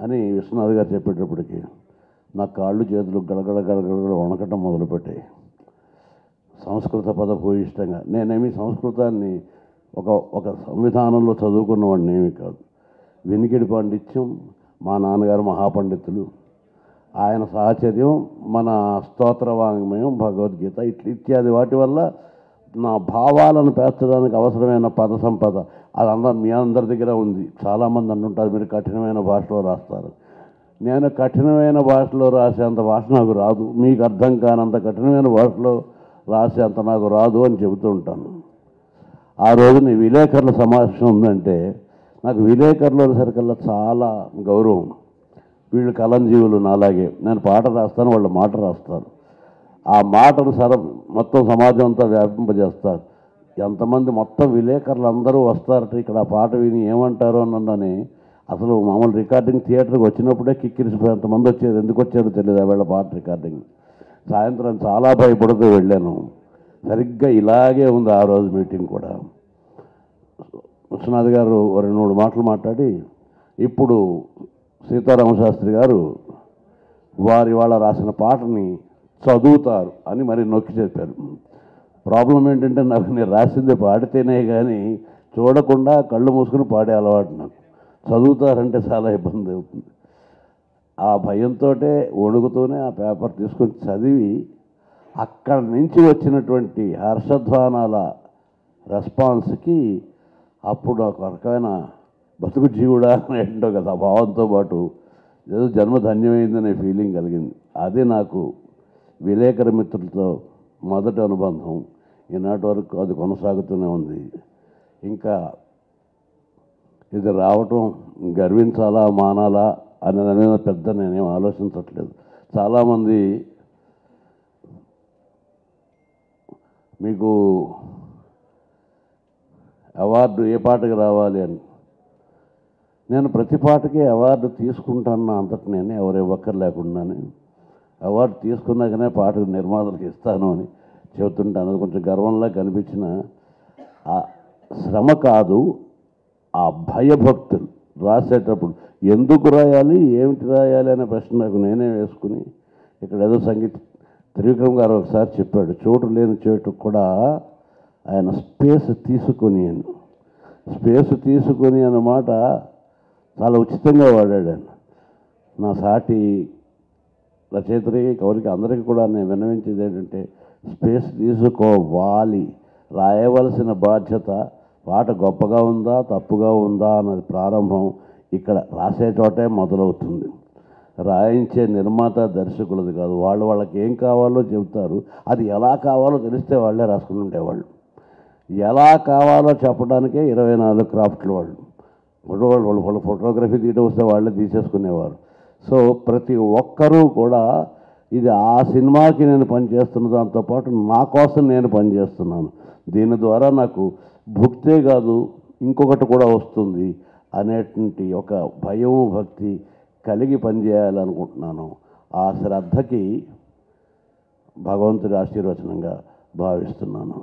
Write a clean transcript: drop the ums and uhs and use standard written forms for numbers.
అని విశ్వనాథ్ గారు చెప్పేటప్పటికి నా కాళ్ళు చేతులు గడగడ గడగడ వణకటం మొదలుపెట్టాయి. సంస్కృత పదభూయిష్టంగా నేనేమి సంస్కృతాన్ని ఒక సంవిధానంలో చదువుకున్నవాడిని ఏమీ కాదు. వినికిడి పాండిత్యం, మా నాన్నగారు మహాపండితులు, ఆయన సాహచర్యం, మన స్తోత్ర వాంగ్మయం, భగవద్గీత ఇత్యాది వాటి వల్ల నా భావాలను పేర్చడానికి అవసరమైన పద సంపద అదంతా మీ అందరి దగ్గర ఉంది. చాలామంది అంటుంటారు మీరు కఠినమైన భాషలో రాస్తారు. నేను కఠినమైన భాషలో రాసేంత భాష నాకు రాదు, మీకు అర్థం కానంత కఠినమైన భాషలో రాసేంత నాకు రాదు అని చెబుతూ ఉంటాను. ఆ రోజున విలేకరుల సమావేశం ఉందంటే నాకు విలేకరుల సరికల్లా చాలా గౌరవం. వీళ్ళు కలంజీవులు నాలాగే. నేను పాట రాస్తాను, వాళ్ళు మాట రాస్తారు. ఆ మాటను మొత్తం సమాజం అంతా వ్యాపింపజేస్తారు. ఎంతమంది మొత్తం విలేకరులు అందరూ వస్తారట ఇక్కడ ఆ పాట విని ఏమంటారో అన్నదని అసలు మామూలు రికార్డింగ్ థియేటర్కి వచ్చినప్పుడే కిక్కిరిసిపోయేంతమంది వచ్చేది. ఎందుకు వచ్చారో తెలియదు వీళ్ళ పాట రికార్డింగ్. సాయంత్రం చాలా భయపడుతూ వెళ్ళాను. సరిగ్గా ఇలాగే ఉంది ఆ రోజు మీటింగ్ కూడా. విశ్వనాథ్ గారు 2-3 మాటలు మాట్లాడి ఇప్పుడు సీతారామశాస్త్రి గారు వాళ్ళ రాసిన పాటని చదువుతారు అని మరి నొక్కి చెప్పారు. ప్రాబ్లం ఏంటంటే నేను రాసింది పాడితేనే కానీ చూడకుండా కళ్ళు మూసుకుని పాడే అలవాటు నాకు. చదువుతారంటే చాలా ఇబ్బంది అవుతుంది. ఆ భయంతో వణుకుతూనే ఆ పేపర్ తీసుకొని చదివి అక్కడి నుంచి వచ్చినటువంటి హర్షధ్వానాల రెస్పాన్స్కి అప్పుడు ఒక రకమైన బతుకు జీవుడా అని ఏంటో కదా భావంతో పాటు ఏదో జన్మ ధన్యమైందనే ఫీలింగ్ కలిగింది. అది నాకు విలేకరు మిత్రులతో మొదటి అనుబంధం. ఈనాటి వరకు అది కొనసాగుతూనే ఉంది. ఇంకా ఇది రావటం గర్వించాలా మానాలా అనే దాని మీద పెద్ద నేనేం ఆలోచించట్లేదు. చాలామంది మీకు అవార్డు ఏ పాటకి రావాలి అని, నేను ప్రతి పాటకి అవార్డు తీసుకుంటాను అంతటి నేను ఎవరు ఇవ్వక్కర్ లేకుండానే. అవార్డు తీసుకున్నాకనే పాటకు నిర్మాతలకు ఇస్తాను అని చెబుతుంటాను. అది కొంచెం గర్వంలా కనిపించిన ఆ శ్రమ కాదు, ఆ భయభక్తులు రాసేటప్పుడు ఎందుకు రాయాలి ఏమిటి రాయాలి అనే ప్రశ్న నాకు నేనే వేసుకుని ఇక్కడ ఏదో సంగీత త్రివిక్రమ్ గారు ఒకసారి చెప్పాడు, చోటు లేని చోటుకు కూడా ఆయన స్పేస్ తీసుకొని అన్నమాట చాలా ఉచితంగా వాడాడు ఆయన. నా సాటి రచయితలకి కవులకి అందరికీ కూడా నేను విన్నవించేది ఏంటంటే స్పేస్ తీసుకోవాలి. రాయవలసిన బాధ్యత పాట గొప్పగా ఉందా తప్పుగా ఉందా అన్నది ప్రారంభం ఇక్కడ రాసే చోటే మొదలవుతుంది. రాయించే నిర్మాత దర్శకులది కాదు. వాళ్ళకి ఏం కావాలో చెబుతారు, అది ఎలా కావాలో తెలిస్తే వాళ్ళే రాసుకుని ఉండేవాళ్ళు. ఎలా కావాలో చెప్పడానికే 24 క్రాఫ్ట్లు వాళ్ళు ఫోటోగ్రఫీ తీయడం వస్తే వాళ్ళే తీసేసుకునేవారు. సో ప్రతి ఒక్కరూ కూడా ఇది ఆ సినిమాకి నేను పనిచేస్తున్న దాంతోపాటు నా కోసం నేను పనిచేస్తున్నాను, దీని ద్వారా నాకు భుక్తే కాదు ఇంకొకటి కూడా వస్తుంది అనేటువంటి ఒక భయం భక్తి కలిగి పనిచేయాలనుకుంటున్నాను. ఆ శ్రద్ధకి భగవంతుడి ఆశీర్వచనంగా భావిస్తున్నాను.